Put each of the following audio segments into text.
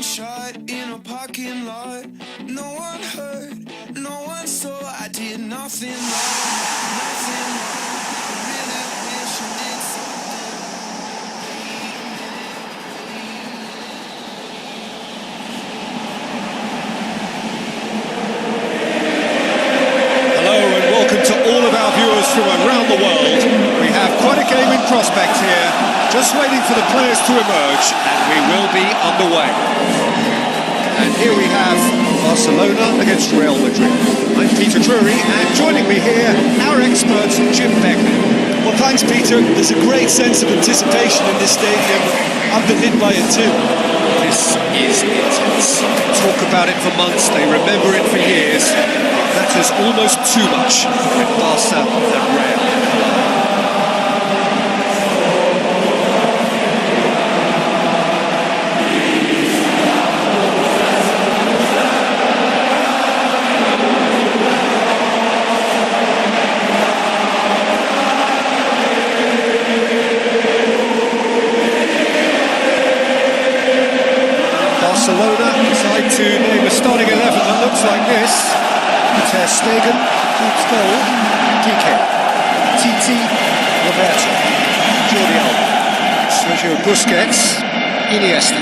shot in a parking lot. No one heard, no one saw. I did nothing wrong, nothing wrong. I really wish I did something. Hello and welcome to all of our viewers from around the world. We have quite a game in prospect here, just waiting for the players to emerge, and we will be underway. And here we have Barcelona against Real Madrid. I'm Peter Drury, and joining me here, our expert, Jim Beckman. Well, thanks, Peter. There's a great sense of anticipation in this stadium. I've been hit by it too. This is intense. Talk about it for months, they remember it for years. That is almost too much with Barca and Real. Barcelona decide to name a starting 11 that looks like this. Ter Stegen keeps goal. Piqué, Titi, Roberto, Jordi Alba, Sergio Busquets, Iniesta,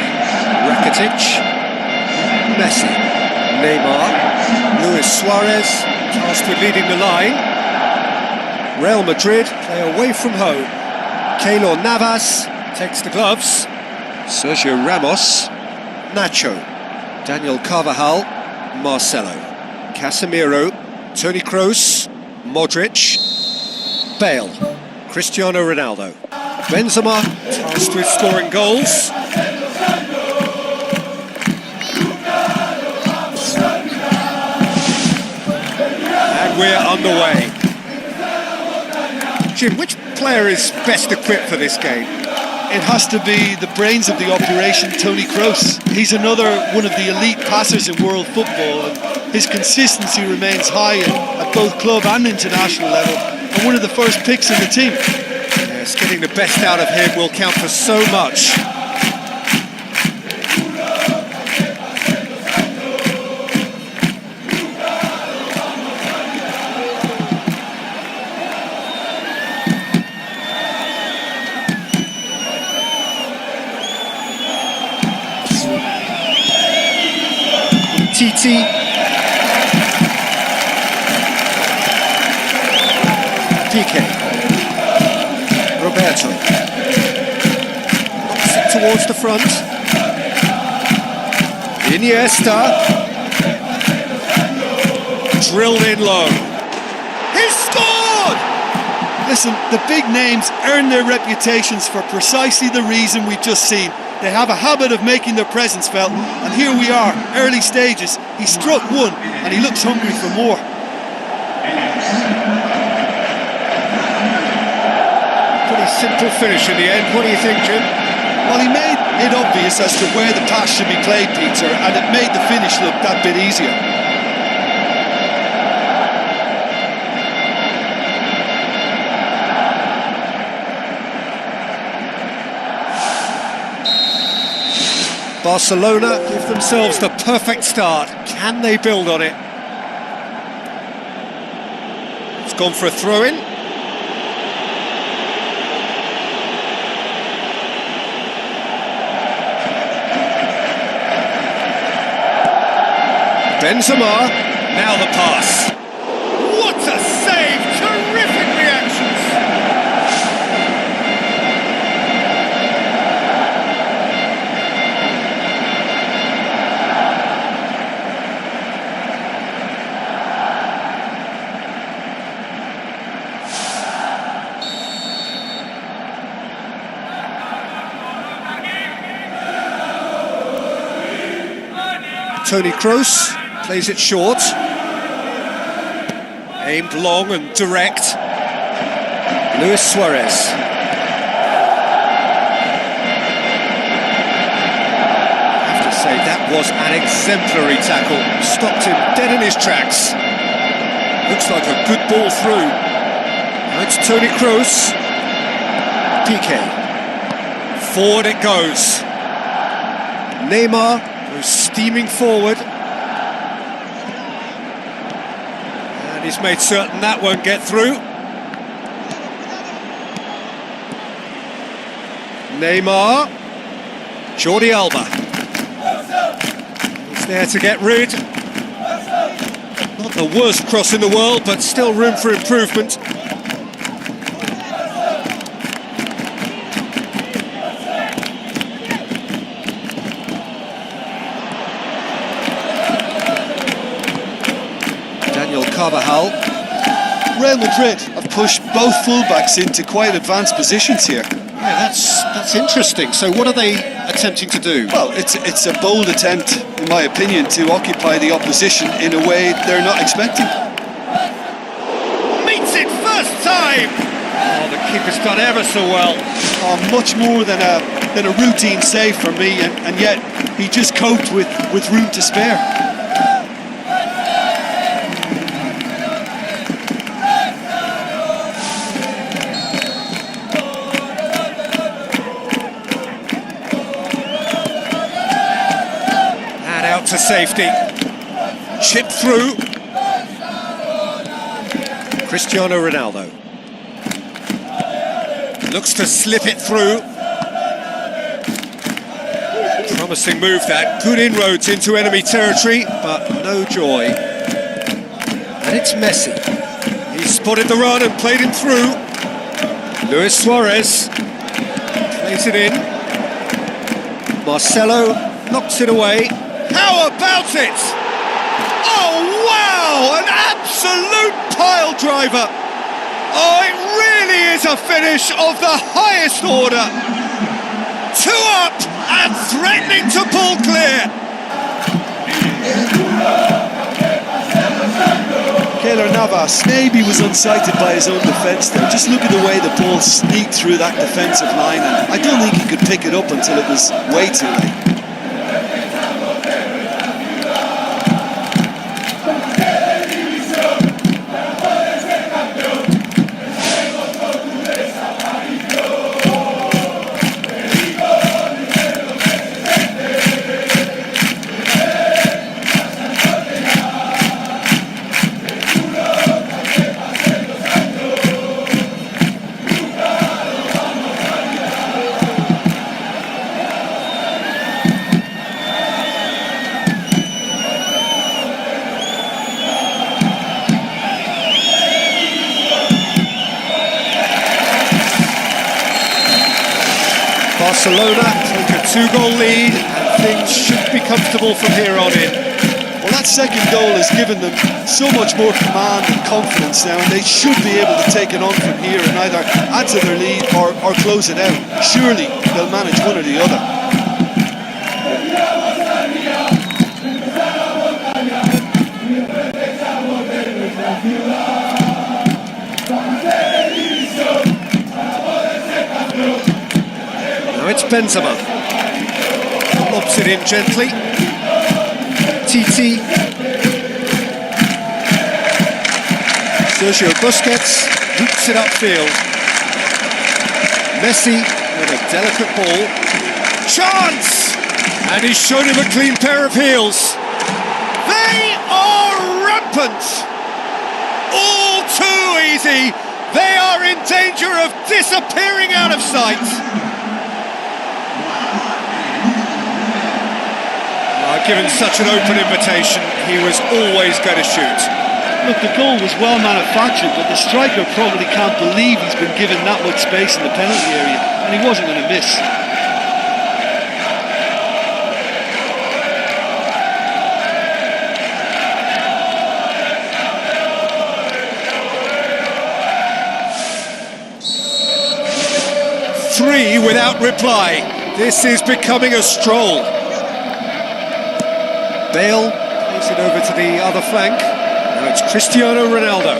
Rakitic, Messi, Neymar, Luis Suarez, tasked with leading the line. Real Madrid play away from home. Keylor Navas takes the gloves. Sergio Ramos, Nacho, Daniel Carvajal, Marcelo, Casemiro, Toni Kroos, Modric, Bale, Cristiano Ronaldo, Benzema tasked with scoring goals. And we're underway. Jim, which player is best equipped for this game? It has to be the brains of the operation, Toni Kroos. He's another one of the elite passers in world football, and his consistency remains high at both club and international level, and one of the first picks in the team. Yes, getting the best out of him will count for so much. Titi, Piqué, Roberto, knocks it towards the front. Iniesta, drilled in low. He's scored! Listen, the big names earn their reputations for precisely the reason we've just seen. They have a habit of making their presence felt, and here we are, early stages. He struck one, and he looks hungry for more. Pretty simple finish in the end. What do you think, Jim? Well, he made it obvious as to where the pass should be played, Peter, and it made the finish look that bit easier. Barcelona give themselves the perfect start. Can they build on it? It's gone for a throw-in. Benzema, now the pass. What a save! Terrific reactions! Toni Kroos plays it short, aimed long and direct. Luis Suarez. I have to say that was an exemplary tackle. Stopped him dead in his tracks. Looks like a good ball through. Now it's Toni Kroos. Piqué. Forward it goes. Neymar Goes steaming forward. And he's made certain that won't get through. Neymar. Jordi Alba. He's there to get rid. Not the worst cross in the world, but still room for improvement. Carvajal. Real Madrid have pushed both fullbacks into quite advanced positions here. Yeah, that's interesting. So what are they attempting to do? Well, it's a bold attempt, in my opinion, to occupy the opposition in a way they're not expecting. Meets it first time! Oh, the keeper's done ever so well. Oh, much more than a routine save for me, and yet he just coped with room to spare. To safety, chip through. Cristiano Ronaldo looks to slip it through. Promising move that, good inroads into enemy territory, but no joy. And it's Messi. He spotted the run and played him through. Luis Suarez plays it in. Marcelo knocks it away. How about it? Oh, wow! An absolute pile driver! Oh, it really is a finish of the highest order! 2 up and threatening to pull clear! Keylor Navas maybe was unsighted by his own defence there. Just look at the way the ball sneaked through that defensive line, and I don't think he could pick it up until it was way too late. Barcelona take a 2-goal lead and things should be comfortable from here on in. Well, that second goal has given them so much more command and confidence now, and they should be able to take it on from here and either add to their lead or close it out. Surely they'll manage one or the other. It's Benzema. Lobs it in gently. TT. Sergio Busquets roots it upfield. Messi with a delicate ball. Chants! And he's shown him a clean pair of heels. They are rampant! All too easy. They are in danger of disappearing out of sight. Given such an open invitation, he was always going to shoot. Look, the goal was well manufactured, but the striker probably can't believe he's been given that much space in the penalty area, and he wasn't going to miss. Three without reply. This is becoming a stroll. Bale plays it over to the other flank. Now it's Cristiano Ronaldo.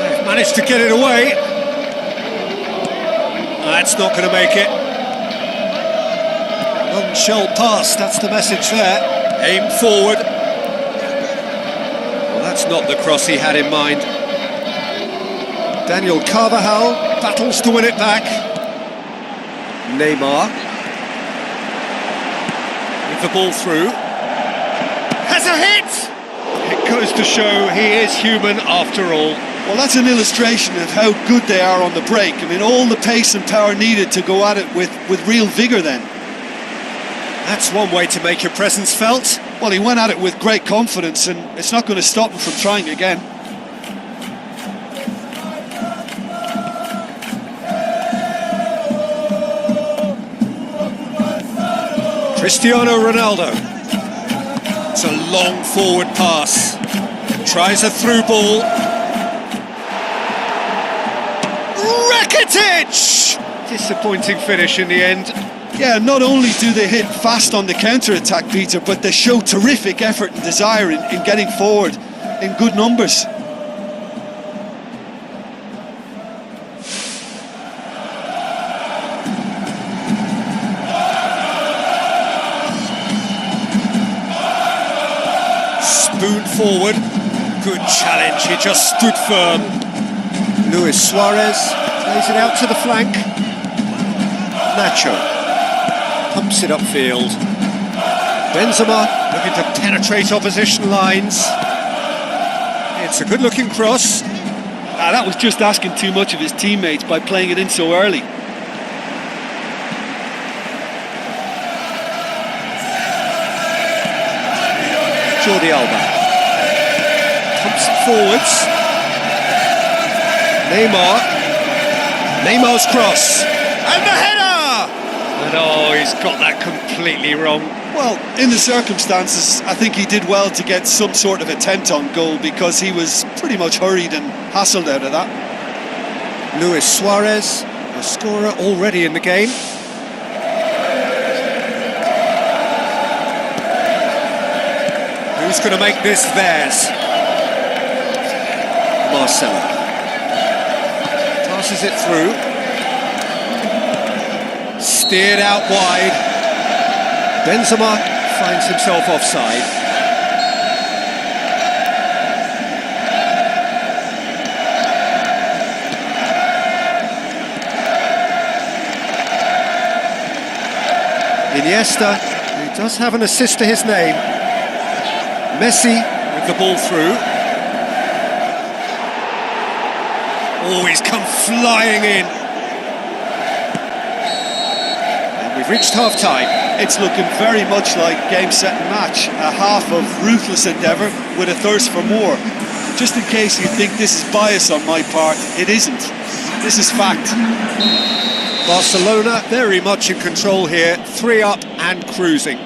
They've managed to get it away. That's not going to make it. Long shell pass, that's the message there. Aim forward. Well, that's not the cross he had in mind. Daniel Carvajal battles to win it back. Neymar. with the ball through. Has a hit! It goes to show he is human after all. Well, that's an illustration of how good they are on the break. I mean, all the pace and power needed to go at it with real vigour then. That's one way to make your presence felt. Well, he went at it with great confidence, and it's not going to stop him from trying again. Cristiano Ronaldo. It's a long forward pass. Tries a through ball. Rakitic! Disappointing finish in the end. Yeah, not only do they hit fast on the counter-attack, Peter, but they show terrific effort and desire in getting forward in good numbers. Spoon forward. Good challenge, he just stood firm. Luis Suarez plays it out to the flank. Nacho pumps it upfield. Benzema looking to penetrate opposition lines. It's a good looking cross. That was just asking too much of his teammates by playing it in so early. Jordi Alba pumps it forwards. Neymar's cross, and the header! And oh, he's got that completely wrong. Well, in the circumstances, I think he did well to get some sort of attempt on goal, because he was pretty much hurried and hassled out of that. Luis Suarez, a scorer already in the game. Who's going to make this theirs? Marcelo passes it through. Steered out wide. Benzema finds himself offside. Iniesta, who does have an assist to his name. Messi with the ball through. Oh, he's come flying in. And we've reached half-time. It's looking very much like game, set and match. A half of ruthless endeavour with a thirst for more. Just in case you think this is bias on my part, it isn't. This is fact. Barcelona very much in control here. 3 up and cruising.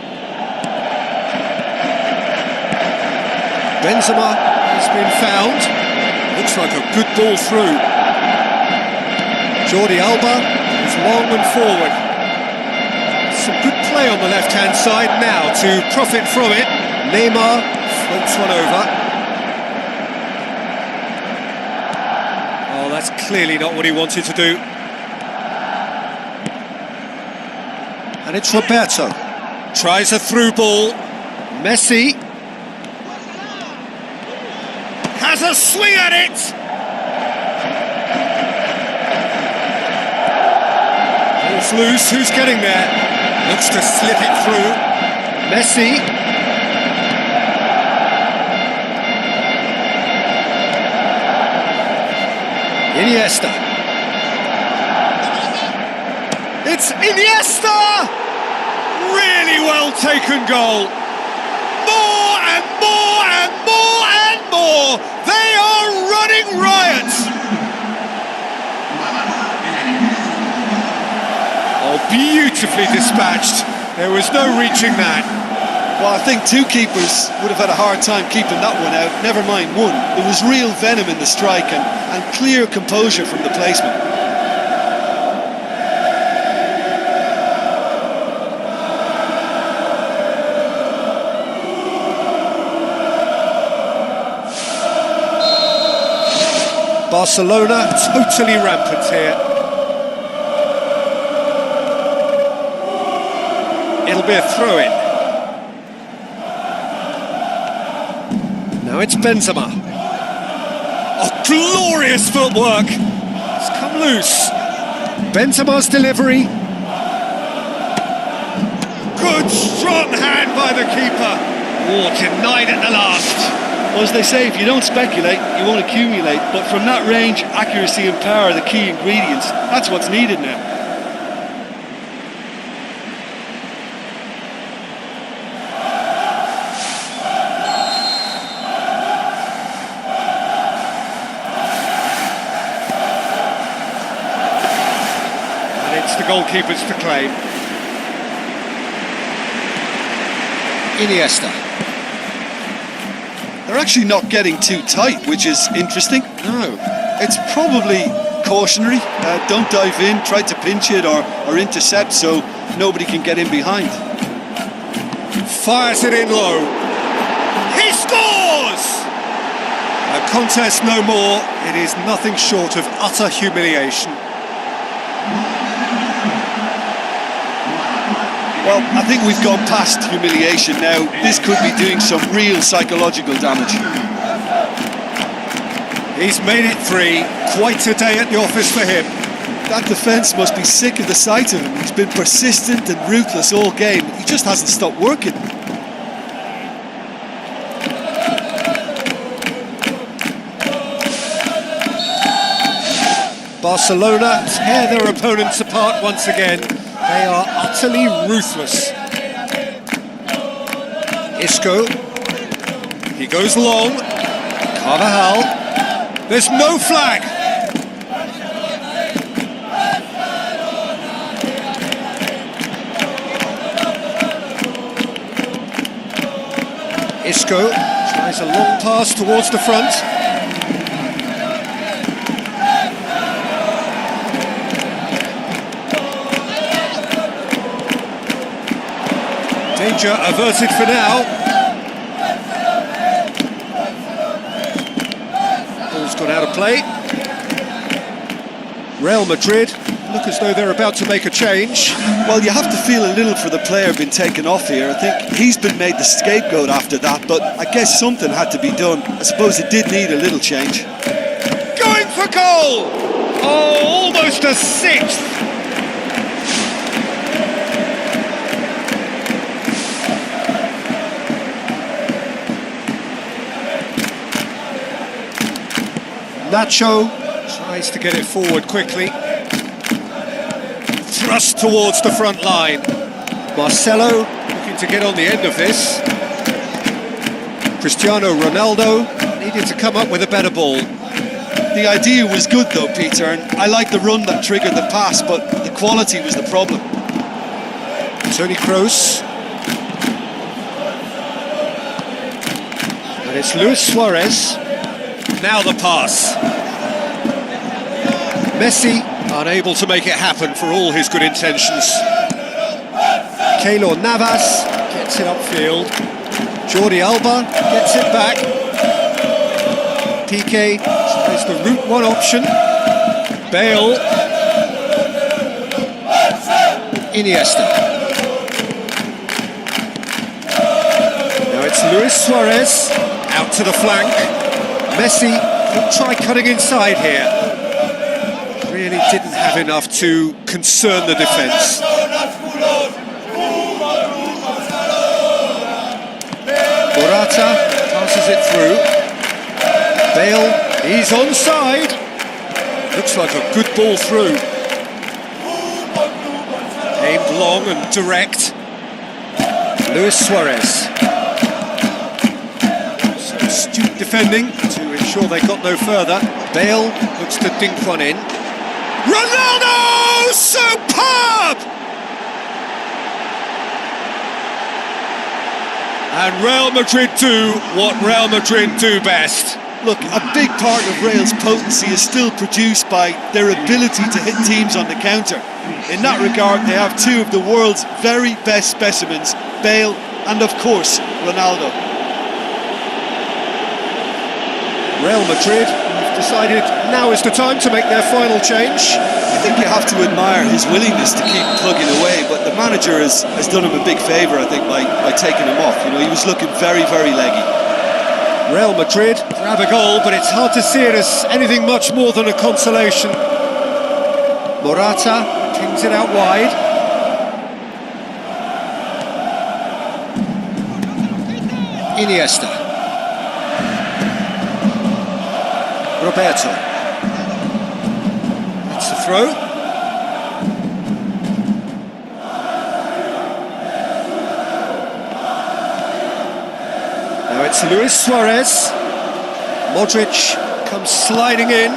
Benzema has been found. Looks like a good ball through. Jordi Alba is long and forward. Some good play on the left-hand side now to profit from it. Neymar floats one over. Oh, that's clearly not what he wanted to do. And it's Roberto. Tries a through ball. Messi has a swing at it! Ball's loose, who's getting there? Looks to slip it through. Messi. Iniesta. It's Iniesta! Really well taken goal. More and more and more and more. They are running riot. Oh, beautifully dispatched. There was no reaching that. Well, I think two keepers would have had a hard time keeping that one out, never mind one. There was real venom in the strike and clear composure from the placement. Barcelona totally rampant here. It'll be a throw-in. Now it's Benzema. Oh, glorious footwork! It's come loose. Benzema's delivery. Good strong hand by the keeper. Oh, denied at the last. Well, as they say, if you don't speculate, you won't accumulate. But from that range, accuracy and power are the key ingredients. That's what's needed now. And it's the goalkeepers to claim. Iniesta. They're actually not getting too tight, which is interesting. No. It's probably cautionary. Don't dive in, try to pinch it or intercept so nobody can get in behind. Fires it in low. He scores! A contest no more. It is nothing short of utter humiliation. Well, I think we've gone past humiliation now. This could be doing some real psychological damage. He's made it 3. Quite a day at the office for him. That defence must be sick of the sight of him. He's been persistent and ruthless all game. He just hasn't stopped working. Barcelona tear their opponents apart once again. They are utterly ruthless. Isco. He goes long. Carvajal. There's no flag. Isco tries a long pass towards the front. Danger averted for now. Ball's gone out of play. Real Madrid look as though they're about to make a change. Well, you have to feel a little for the player being taken off here. I think he's been made the scapegoat after that, but I guess something had to be done. I suppose it did need a little change. Going for goal! Oh, almost a 6th. Nacho tries to get it forward quickly. Thrust towards the front line. Marcelo looking to get on the end of this. Cristiano Ronaldo needed to come up with a better ball. The idea was good though, Peter, and I like the run that triggered the pass, but the quality was the problem. Toni Kroos. And it's Luis Suarez. Now the pass. Messi unable to make it happen for all his good intentions. Keylor Navas gets it upfield. Jordi Alba gets it back. Piqué is the route one option. Bale. Iniesta. Now it's Luis Suarez out to the flank. Messi will try cutting inside here. Really didn't have enough to concern the defence. Morata passes it through. Bale, he's onside. Looks like a good ball through. Aimed long and direct. Luis Suarez. Some astute defending to ensure they got no further. Bale looks to dink one in. Ronaldo! Superb! And Real Madrid do what Real Madrid do best. Look, a big part of Real's potency is still produced by their ability to hit teams on the counter. In that regard, they have two of the world's very best specimens, Bale and, of course, Ronaldo. Real Madrid have decided now is the time to make their final change. I think you have to admire his willingness to keep plugging away, but the manager has done him a big favour, I think, by taking him off. You know, he was looking very, very leggy. Real Madrid grab a goal, but it's hard to see it as anything much more than a consolation. Morata kings it out wide. Iniesta. Roberto. That's the throw. Now it's Luis Suarez. Modric comes sliding in.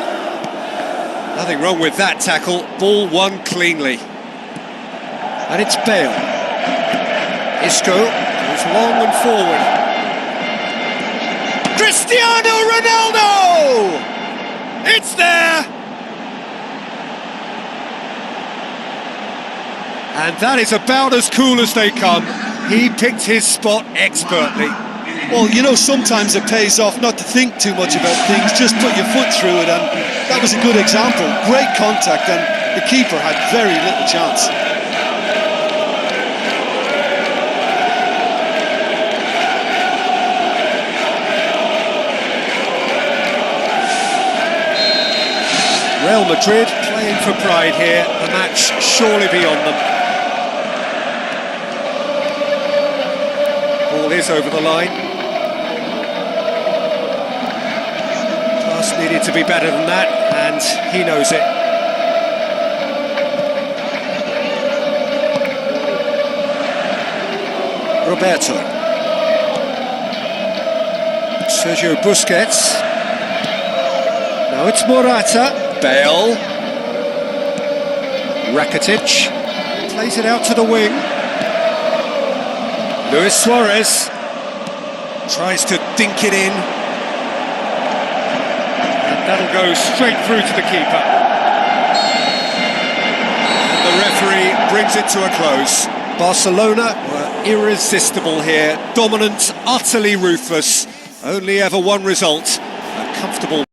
Nothing wrong with that tackle. Ball won cleanly. And it's Bale. Isco goes long and forward. Cristiano Ronaldo! It's there! And that is about as cool as they come. He picked his spot expertly. Well, you know, sometimes it pays off not to think too much about things, just put your foot through it, and that was a good example. Great contact, and the keeper had very little chance. Real Madrid playing for pride here, the match surely beyond them. Ball is over the line. Pass needed to be better than that, and he knows it. Roberto. Sergio Busquets. Now it's Morata. Bale. Rakitic plays it out to the wing. Luis Suarez tries to dink it in. And that'll go straight through to the keeper. And the referee brings it to a close. Barcelona were irresistible here. Dominant, utterly ruthless. Only ever one result. A comfortable